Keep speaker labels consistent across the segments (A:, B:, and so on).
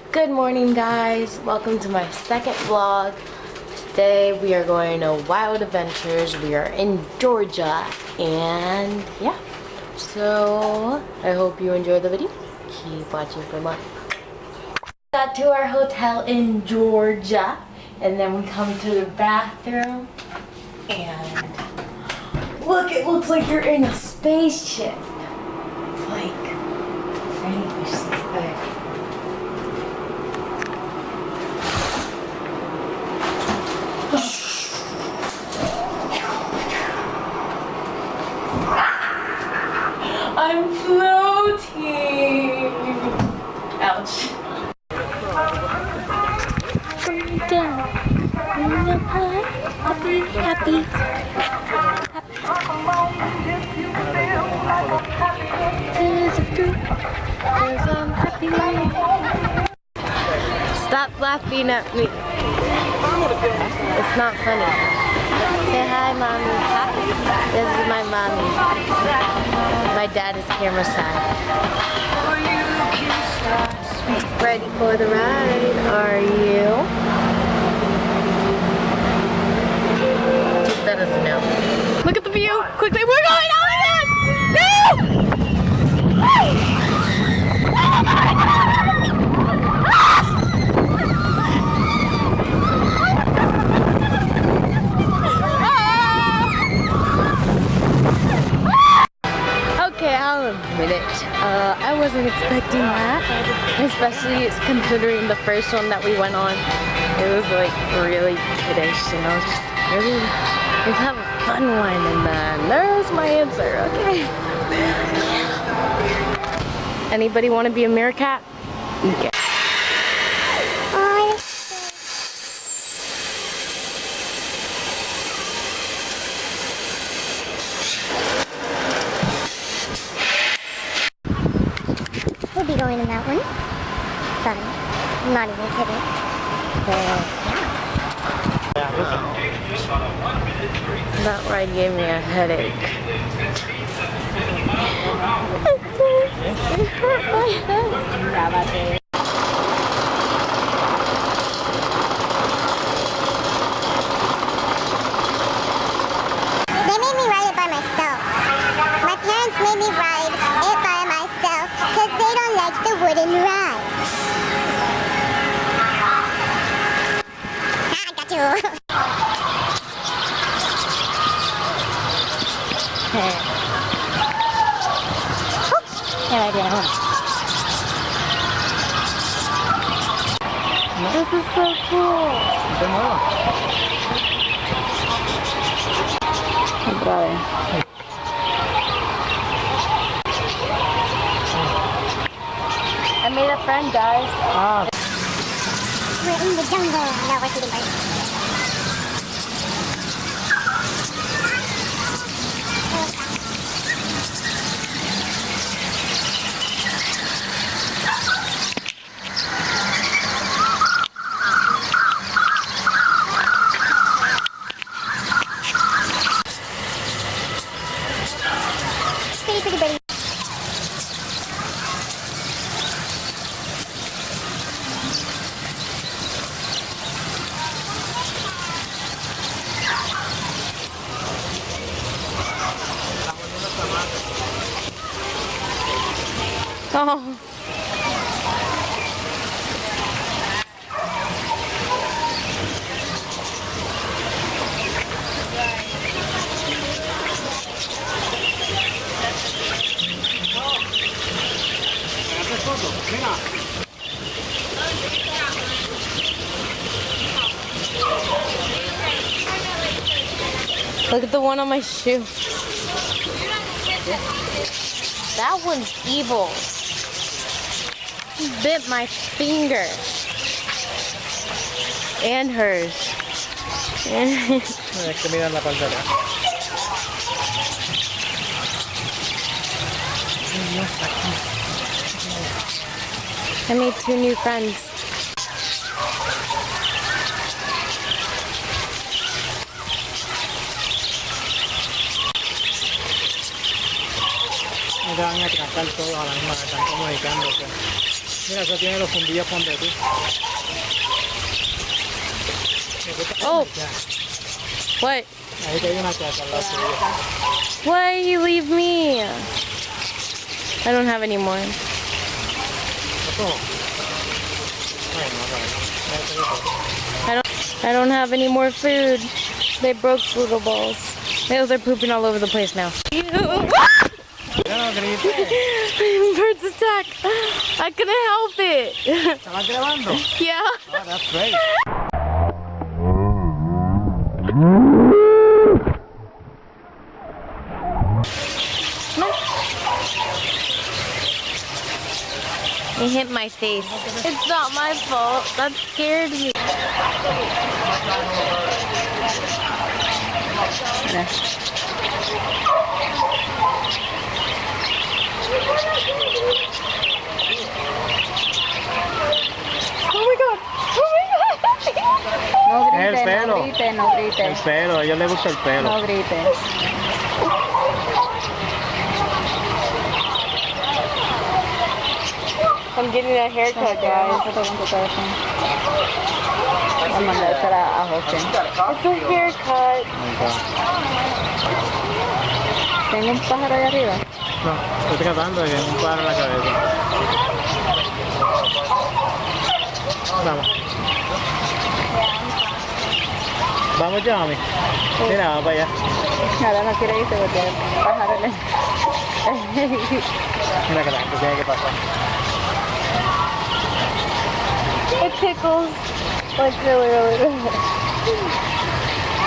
A: Good morning, guys. Welcome to my second vlog. Today we are going to Wild Adventures. We are in Georgia, and yeah. So I hope you enjoy the video. Keep watching for more. Got to our hotel in Georgia, and then we come to the bathroom, and look, it looks like you're in a spaceship. It's like, I need to see it. I'm floating. Ouch. Down in the pot, happy, happy. Cause I'm happy. Stop laughing at me. It's not funny. Say hi, mommy. This is my mommy. My dad is camera side. Ready for the ride? Are you? That doesn't know. Look at the view! Quickly, we're going on again! No! Okay, I'll admit it. I wasn't expecting that, especially considering the first one that we went on. It was like really kiddish, and I was just really, let's have a fun one, and then there's my answer. Okay. Anybody want to be a meerkat? Okay.
B: We'll be going in that one. Fun. I'm not even kidding.
A: That ride gave me a headache. It hurt my head.
B: They made me ride it by myself. My parents made me ride it by myself because they don't like the wooden ride. Ah, I got you.
A: This is so cool. Got it. I made a friend, guys.
B: We're in the jungle. No, we're feeding birds. Pretty birdie.
A: Oh. Look at the one on my shoe. That one's evil. He bit my finger. And hers. I made 2 new friends.
C: Đang ngay cả tanto orang mana tanto mereka Mira, eso tiene los fundillos con de tú.
A: Oh. What?
C: Ahí que hay una casa al lado tuyo.
A: Why you leave me? I don't have any more.
C: ¿Esto? Ay, no,
A: I don't have any more food. They broke Boodle balls. They're pooping all over the place now.
C: Ya no grites.
A: Birds attack. I couldn't help it.
C: ¿Estabas grabando?
A: Yeah.
C: Oh, that's great.
A: It hit my face. It's not my fault. That scared me. Oh my god!
D: No
C: El
D: grite,
C: pelo.
D: no grite, no grite.
C: El pelo, a ellos les gusta el pelo.
D: No grite.
A: I'm getting a haircut, guys.
D: Foto con tu teléfono. Voy a mandársela a José.
A: It's a haircut.
D: Tengo un pájaro ahí arriba.
C: No, estoy tratando de que un paro en la cabeza. Vamos. Vamos ya, mami. Mira, vamos para allá.
D: Ahora no quiere irse porque el pájaro le...
C: Mira que la gente tiene que pasar.
A: It tickles. Like really.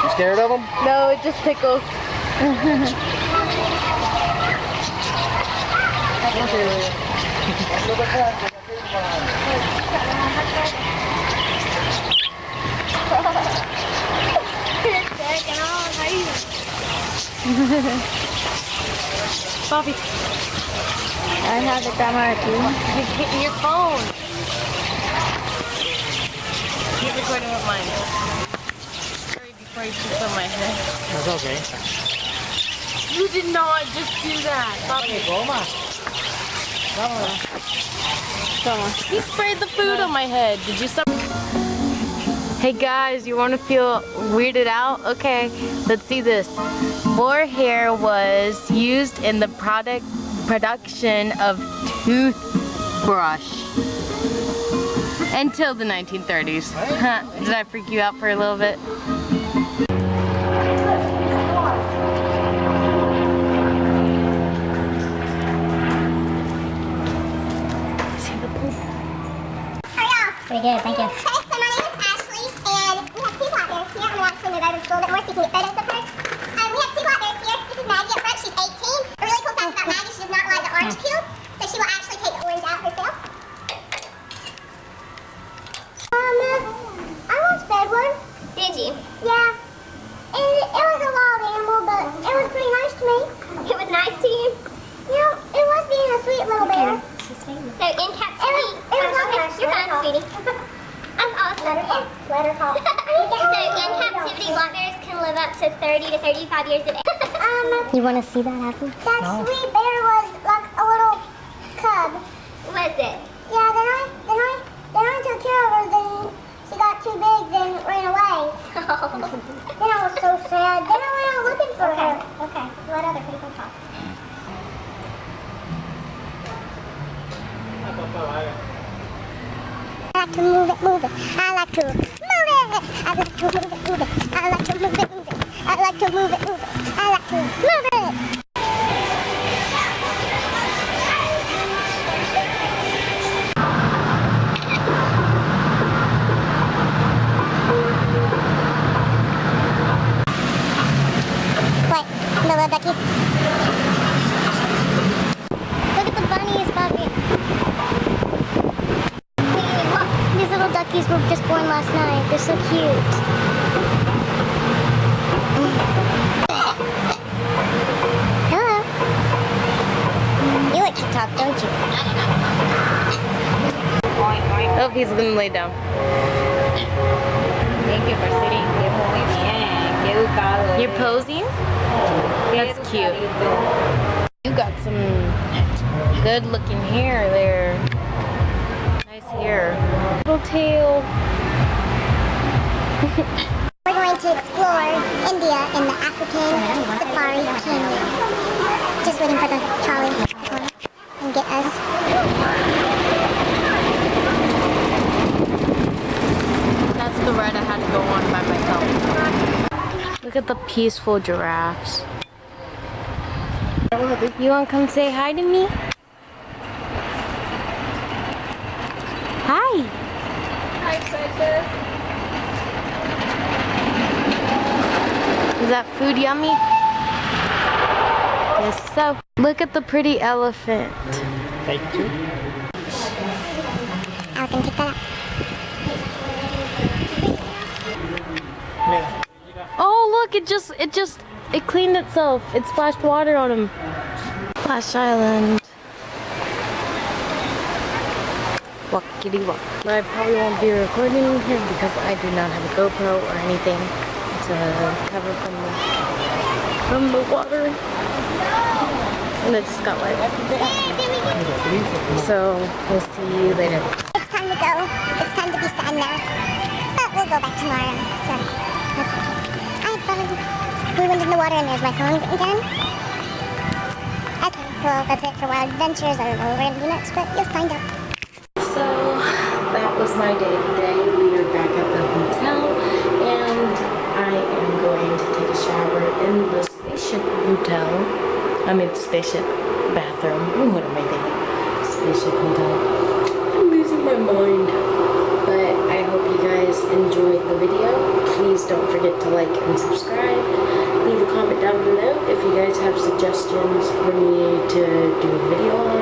C: You scared of them?
A: No, it just tickles. Bobby,
D: I have the camera too.
A: you're hitting your phone. Keep recording with mine. Sorry, before you poop on my head.
C: That's okay.
A: You did not just do that. Bobby,
C: Toma. Vámonos.
A: he sprayed the food on my head. Did you stop? Hey guys, you want to feel weirded out? Okay, let's see this. Mohair was used in the production of toothbrush until the 1930s. Huh, did I freak you out for a little bit?
B: Pretty good, thank you. Okay, so my name is Ashley, and we have two black bears here, and we actually moved over to school, but we're seeking photos of her. We have two black bears here. This is Maggie up front, she's 18. A really cool fact about Maggie, she does not like the orange peel, so she will actually take the orange out herself. I once fed one. Did you? Yeah. And it was a wild animal, but it was pretty nice to me. It was nice to you? Yeah, it was being a sweet little bear. So in captivity, you're fine, sweetie. That's awesome. Let her talk. So in captivity, black bears can live up to 30 to 35 years of age. You want to see that happen? That sweet bear was like a little cub. Was it? Yeah. Then I took care of her. Then she got too big. Then ran away. Then I was so sad. Then I went out looking for her. Okay. Let other people talk. I like to move it. I like to move it. I like to move it. I like to move it. I like to move it. I like to move it. What? The little duckies? Look at the bunnies, Bobby. These little duckies were just born last night. They're so cute. Hello. You like to talk, don't you?
A: Oh, he's gonna lay down.
D: Thank you for sitting here. Muy bien. Qué educado.
A: You're posing? That's cute. You got some good looking hair there. here. Little tail.
B: We're going to explore India in the African Safari Canyon. Just waiting for the trolley to come and get us.
A: That's the ride I had to go on by myself. Look at the peaceful giraffes. You want to come say hi to me? Hi.
D: Hi, Precious.
A: Is that food yummy? Yes, so. Look at the pretty elephant.
C: Thank you.
B: I was going to pick that up.
A: Oh, look, it cleaned itself. It splashed water on him. Splash Island. Walkity walk. I probably won't be recording here because I do not have a GoPro or anything to cover from the water. And it just got wet. So we'll see you later.
B: It's time to go. It's time to be sad now. But we'll go back tomorrow. So that's okay. I had fun. We went in the water and there's my phone again. Okay, well that's it for Wild Adventures. I don't know what we're gonna do next, but you'll find out.
A: So that was my day today. We are back at the hotel and I am going to take a shower in the spaceship hotel. I mean spaceship bathroom. What am I thinking? Spaceship hotel. I'm losing my mind. But I hope you guys enjoyed the video. Please don't forget to like and subscribe. Leave a comment down below if you guys have suggestions for me to do a video on.